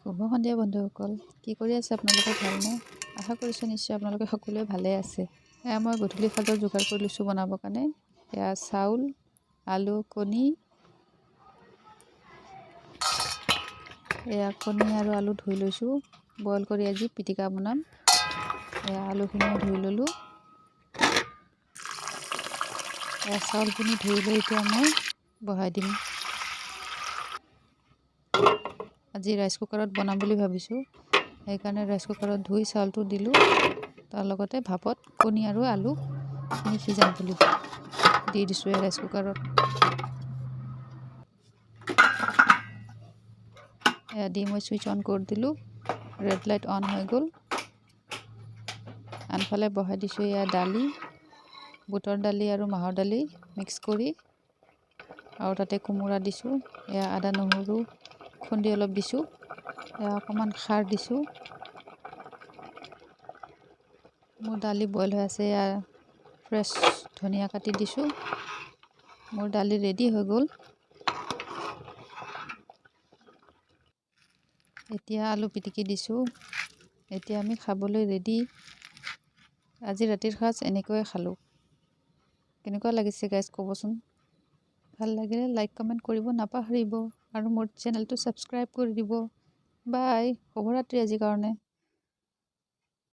শুভ সন্ধিয়া বন্ধুসকল, কি কৰি আছে আপোনালোকে? ভালনে? আশা কৰিছোঁ নিশ্চয় আপোনালোকে সকলোৱে ভালে আছে। এয়া মই গধূলি সাজৰ যোগাৰ কৰি লৈছোঁ বনাবৰ কাৰণে। এয়া চাউল, আলু, কণী, এয়া কণী আৰু আলু ধুই লৈছোঁ, বইল কৰি আজি পিটিকা বনাম। এয়া আলুখিনিও ধুই ল'লোঁ। এয়া চাউলখিনি ধুই লৈ এতিয়া মই বহাই দিম। আজি ৰাইচ কুকাৰত বনাম বুলি ভাবিছোঁ, সেইকাৰণে ৰাইচ কুকাৰত ধুই চাউলটো দিলোঁ। তাৰ লগতে ভাপত কণী আৰু আলুখিনি সিজাম বুলি দি দিছোঁ এই ৰাইচ কুকাৰত। এয়া দি মই ছুইচ অন কৰি দিলোঁ, ৰেড লাইট অন হৈ গ'ল। আনফালে বহাই দিছোঁ এয়া দালি, বুটৰ দালি আৰু মাহৰ দালি মিক্স কৰি, আৰু তাতে কোমোৰা দিছোঁ। এয়া আদা নহৰু খুন্দি অলপ দিছোঁ। এয়া অকণমান খাৰ দিছোঁ। মোৰ দালি বইল হৈ আছে। এয়া ফ্ৰেছ ধনিয়া কাটি দিছোঁ। মোৰ দালি ৰেডি হৈ গ'ল। এতিয়া আলু পিটিকি দিছোঁ। এতিয়া আমি খাবলৈ ৰেডি। আজি ৰাতিৰ সাজ এনেকৈয়ে খালোঁ। কেনেকুৱা লাগিছে গাইজ ক'বচোন। ভাল লাগিলে লাইক কমেণ্ট কৰিব নাপাহৰিব, আৰু মোৰ চেনেলটো ছাবস্ক্ৰাইব কৰি দিব। বাই, শুভৰাত্ৰি আজিৰ কাৰণে।